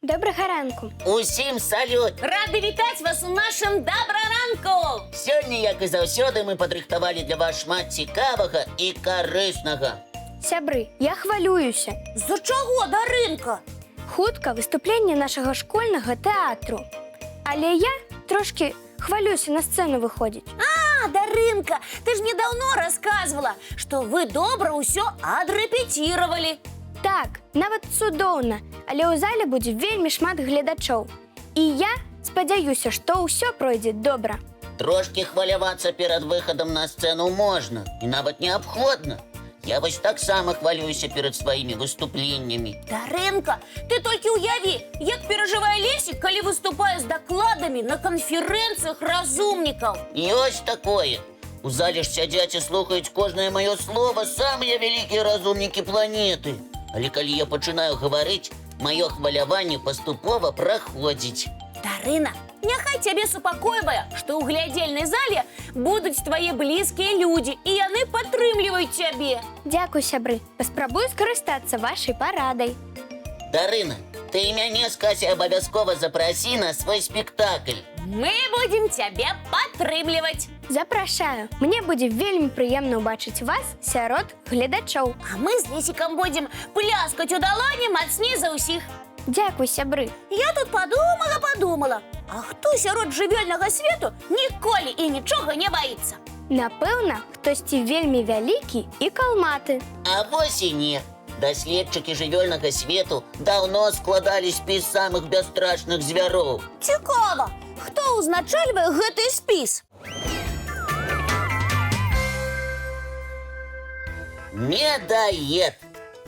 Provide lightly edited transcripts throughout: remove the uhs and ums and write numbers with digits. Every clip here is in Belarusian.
Добрага ранку. Усім салют! Рады вітаць вас у нашым добраранку! Сёння, як і заўсёды, мы падрыхтавалі для вас шмат цікавага і карыснага. Сябры, я хвалююся. З-за чаго, Дарынка? Хутка выступленне нашага школьнага тэатру. Але я трошки хвалюся на сцэну выходзіць. Дарынка, ты ж мне даўно рассказывала, што вы добра ўсё адрэпетировали. Так, нават цудоўна, але ў зале будзе вельмі шмат гледачоў. І я спадзяюся, што ўсё пройдзе добра. Трошки хвалявацца перад выхадам на сцэну можна і нават неабходна. Я вось таксама хвалююся перад сваімі выступленнямі. Дарынка, ты толькі ўяві, як перажывае Лесік, калі выступае з дакладамі на канферэнцыях разумнікаў. Ёсць такое. У зале ж сядзяць і слухаюць кожнае маё слова самыя вялікія разумнікі планеты. Але калі я пачынаю гаварыць, маё хваляванне паступова праходзіць. Дарына, няхай цябе супакойвае, што ў глядзельнай зале будуць твае блізкія людзі, і яны падтрымліваюць цябе. Дзякуй, сябры, паспрабую скарыстацца вашай парадай. Дарына, ты і мяне з Касей абавязкова запрасі на свой спектакль. Мы будзем цябе падтрымліваць. Запрашаю. Мне будзе вельмі прыемна ўбачыць вас сярод гледачоў. А мы з Лесікам будзем пляскаць у далоні мацней за ўсіх. Дзякуй, сябры. Я тут падумала, а хто сярод жывёльнага свету ніколі і нічога не баіцца? Напэўна, хтосьці вельмі вялікі і калматы. А вось і не. Даследчыкі жывёльнага свету даўно складалі спіс самых бясстрашных звяроў. Цікава, хто ўзначальвае гэты спіс? Медаед.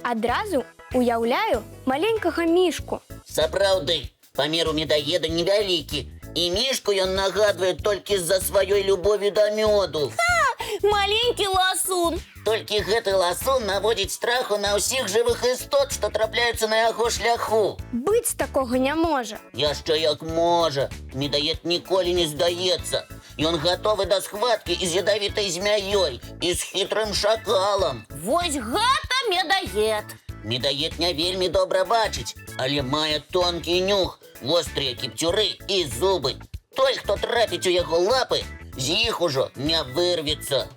Адразу уяўляю маленькага мішку. Сапраўды, памер у медаеда невялікі. І мішку ён нагадвае толькі з-за сваёй любові да мёду. Маленькі ласун. Толькі гэты ласун наводзіць страху на ўсіх жывых істот, што трапляюцца на яго шляху. Быць такога не можа. Яшчэ як можа. Медаед ніколі не здаецца. Ён гатовы да схваткі і з ядавітай змяёй, і з хітрым шакалам. Вось гэта медаед. Медаед не вельмі добра бачыць, але мае тонкі нюх, вострыя кіпцюры і зубы. Той, хто трапіць у яго лапы, з іх ужо не вырвецца.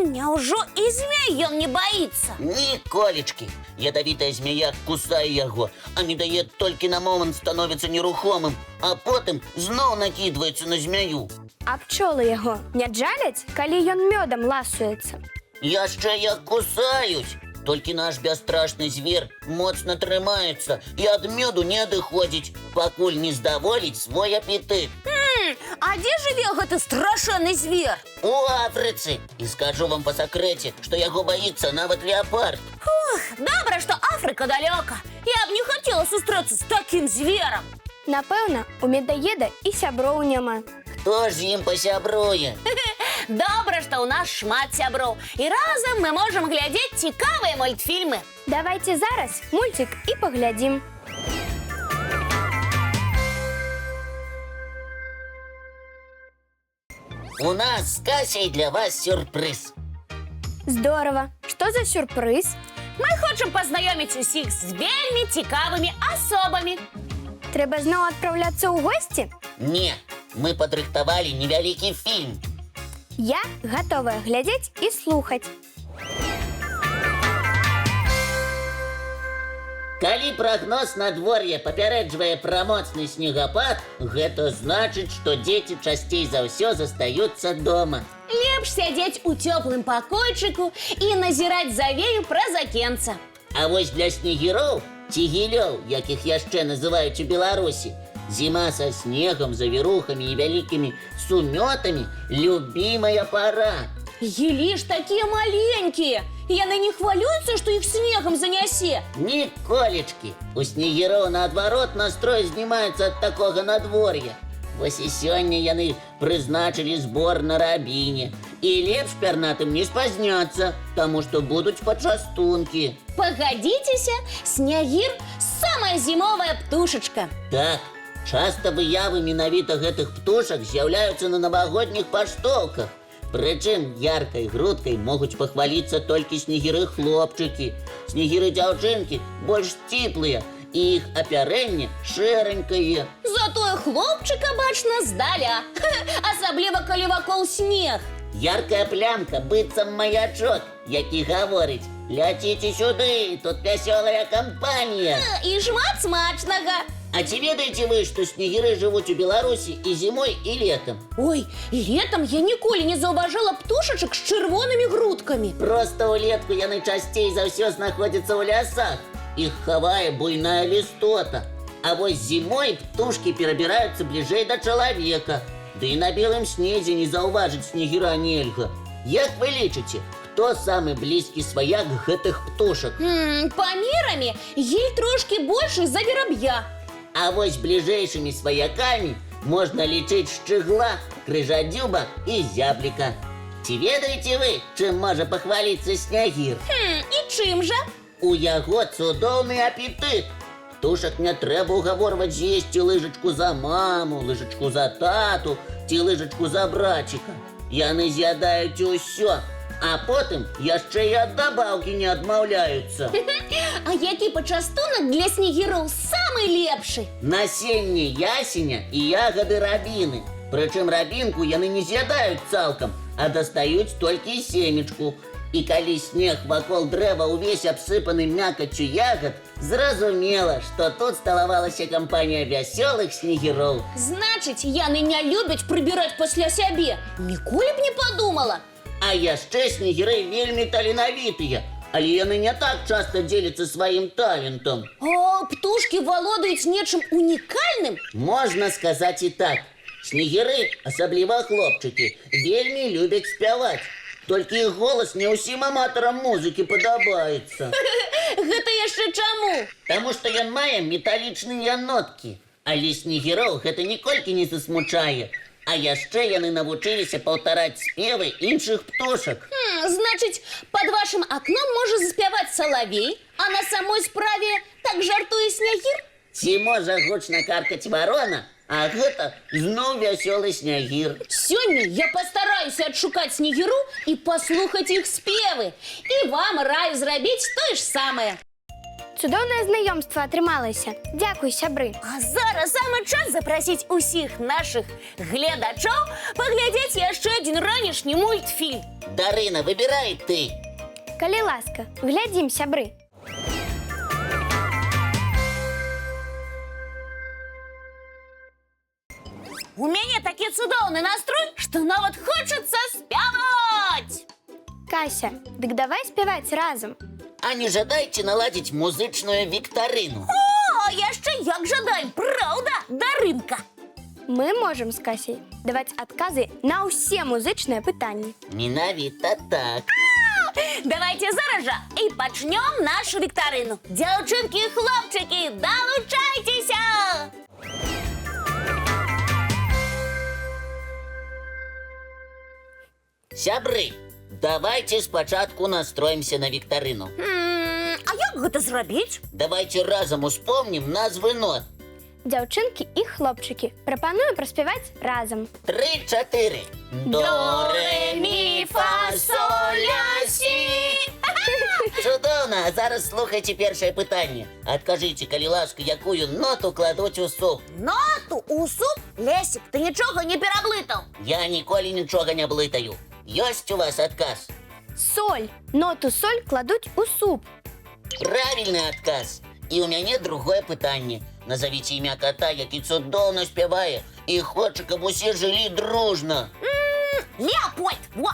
Няўжо і змей ён не баіцца? Ніколечкі. Ядавітая змяя кусае яго, а медаед толькі на момант становіцца нерухомым, а потым зноў накідваецца на змяю. А пчолы яго не джаляць, калі ён мёдам ласуецца? Яшчэ як кусаюць. Толькі наш бясстрашны звер моцна трымаецца і ад мёду не адыходзіць, пакуль не здаволіць свой апетыт. А дзе жыве гэты страшэнны звер? У Афрыцы. І скажу вам па сакрэце, што яго баіцца нават леапард. Добра, што Афрыка далёка. Я б не хацела сустрэцца з такім зверам. Напэўна, у медаеда і сяброў няма. Хто ж з ім пасябруе? Добра, што ў нас шмат сяброў. І разам мы можам глядзець цікавыя мультфільмы. Давайце зараз мульцік і паглядзім. У нас з Касей для вас сюрпрыз. Здорава. Што за сюрпрыз? Мы хочам пазнаёміць усіх з вельмі цікавымі асобамі. Трэба зноў адпраўляцца ў госці? Не, мы падрыхтавалі невялікі фільм. Я гатовая глядзець і слухаць. Калі прагноз надвор'я папярэджвае пра моцны снегапад, гэта значыць, што дзеці часцей за ўсё застаюцца дома. Лепш сядзець у цёплым пакойчыку і назіраць завею праз акенца. А вось для снегіроў, ці гілёў, якіх яшчэ называюць у Беларусі, зіма са снегам, завірухамі і вялікімі сумётамі любімая пара. Гілі ж такія маленькія. Яны не хвалююцца, што іх снегам занясе? Ніколечкі. У снегіроў, наадварот, настрой знімаецца ад такога надвор'я. Вось і сёння яны прызначылі збор на рабіне. І лепш пернатым не спазняцца, таму што будуць пачастункі. Пагадзіцеся, снягір – самая зімовая птушачка. Так, часта выявы менавіта гэтых птушак з'яўляюцца на навагодніх паштоўках. Прычым яркай грудкай могуць пахваліцца толькі снегіры-хлопчыкі. Снегіры-дзяўчынкі больш сціплыя і іх апярэнне шэранькае. Затое хлопчыка бачна здаля. Асабліва, калі вакол снег. Яркая плямка, быццам маячок, які гаворыць: ляціце сюды, тут вясёлая кампанія. І шмат смачнага. А ці ведаеце вы, што снегіры жывуць у Беларусі і зімой, і летам? Ой, летом я ніколі не заўважала птушачак з чырвонымі грудкамі. Проста ўлетку яны часцей за ўсё знаходзяцца ў лясах. Іх хавае буйная лістота. А вось зімой птушкі перабіраюцца бліжэй да чалавека. Ды і на белым снезе не заўважыць снегіра нельга. Як вы лічыце, хто самы блізкі сваяк гэтых птушак? Памерамі ель трошкі большы за вераб'я. А вось бліжэйшымі сваякамі можна лічыць шчыгла, крыжадзюба і зябліка. Ці ведаеце вы, чым можа пахваліцца снягір? І чым жа? У яго цудоўны апетыт. Птушак не трэба ўгаворваць з'есці лыжачку за маму, лыжачку за тату ці лыжачку за браціка. Яны з'ядаюць усё, а потым яшчэ і ад дабаўкі не адмаўляюцца. А які пачастунак для снегіроў самы лепшы? Насенне ясеня і ягады рабіны. Прычым рабінку яны не з'ядаюць цалкам, а дастаюць толькі семечку. І калі снег вакол дрэва ўвесь абсыпаны мякаццю ягад, зразумела, што тут сталавалася кампанія вясёлых снегіроў. Значыць, яны не любяць прыбіраць пасля сябе. Ніколі б не падумала. А яшчэ снегіры вельмі таленавітыя, але яны не так часта дзеляцца сваім талентам. А птушкі валодаюць нечым унікальным? Можна сказаць і так. Снегіры, асабліва хлопчыкі, вельмі любяць спяваць. Толькі іх голас не ўсім аматарам музыкі падабаецца. Гэта яшчэ чаму? Таму што ён мае металічныя ноткі. Але снегіроў гэта ніколькі не засмучае. А яшчэ яны навучыліся паўтараць спевы іншых птушак. Значыць, пад вашым акном можа заспяваць салавей, а на самой справе так жартуе снягір? Ці можа гучна каркаць варона, а гэта зноў вясёлы снягір. Сёння я пастараюся адшукаць снегіру і паслухаць іх спевы. І вам раю зрабіць тое ж самае. Цудоўнае знаёмства атрымалася. Дзякуй, сябры. А зараз самы час запрасіць усіх нашых гледачоў паглядзець яшчэ адзін ранішні мультфільм. Дарына, выбірай ты. Калі ласка, глядзім, сябры. У мяне такі цудоўны настрой, што нават хочацца спяваць. Кася, дык давай спяваць разам. А не жадайце наладзіць музычную віктарыну. О, яшчэ як жадаем, праўда, Дарынка? Мы можам з Касей даваць адказы на ўсе музычныя пытанні. Менавіта так. Давайте зараз жа і пачнём нашу віктарыну. Дзяўчынкі і хлопчыкі, далучайцеся! Сябры, давайте спачатку настроімся на віктарыну. А як гэта зрабіць? Давайте разам успомнім назвы нот. Дзяўчынкі і хлопчыкі, прапаную праспяваць разам. 3-4. До, ре, мі, фа, соль, ля, сі. Цудоўна, а зараз слухайце першае пытанне. Адкажыце, калі ласка, якую ноту кладуць у суп? Ноту у суп? Лесік, ты нічога не пераблытаў. Я ніколі нічога не блытаю. Ёсць у вас адказ? Соль. Ноту соль кладуць у суп. Правільны адказ. І ў мяне другое пытанне. Назовіце імя кота, які цудоўна спявае і хоча, каб усе жылі дружна. Леопольд, во!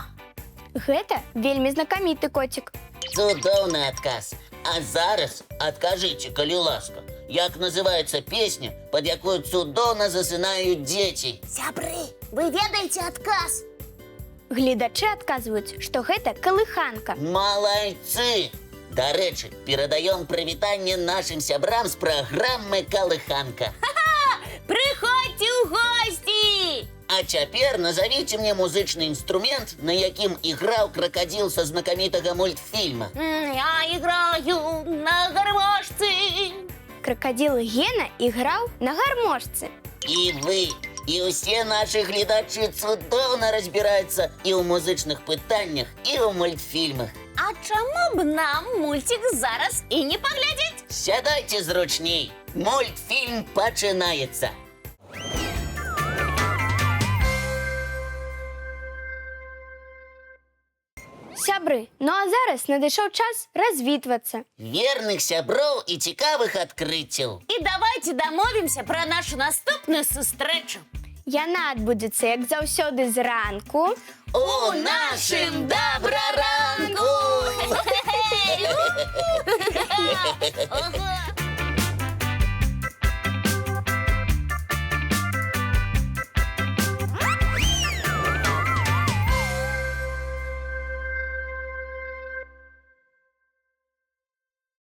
Гэта вельмі знакаміты коцік. Цудоўны адказ. А зараз адкажыце, калі ласка, як называецца песня, пад якую цудоўна засынаюць дзеці? Сябры, вы ведаеце адказ? Гледачы адказваюць, што гэта калыханка. Малайцы! Дарэчы, перадаём прывітанне нашым сябрам з праграмы «Калыханка». Прыходзьце ў госці! А цяпер назовіце мне музычны інструмент, на якім іграў кракадзіл са знакамітага мультфільма. Я іграю на гармошцы. Кракадзіл Гена іграў на гармошцы. І вы, і ўсе нашы гледачы цудоўна разбіраюцца і ў музычных пытаннях, і ў мультфільмах. А чаму б нам мульцік зараз і не паглядзець? Сядайте зручней. Мультфільм починається. Сябры, ну а зараз надышоў час развітвацца. Верных сяброў і цікавых адкрыццяў. І давайте дамовімся про нашу наступную сустрэчу. Яна адбудзецца, як заўсёды зранку. У нашым добраранку! Ага.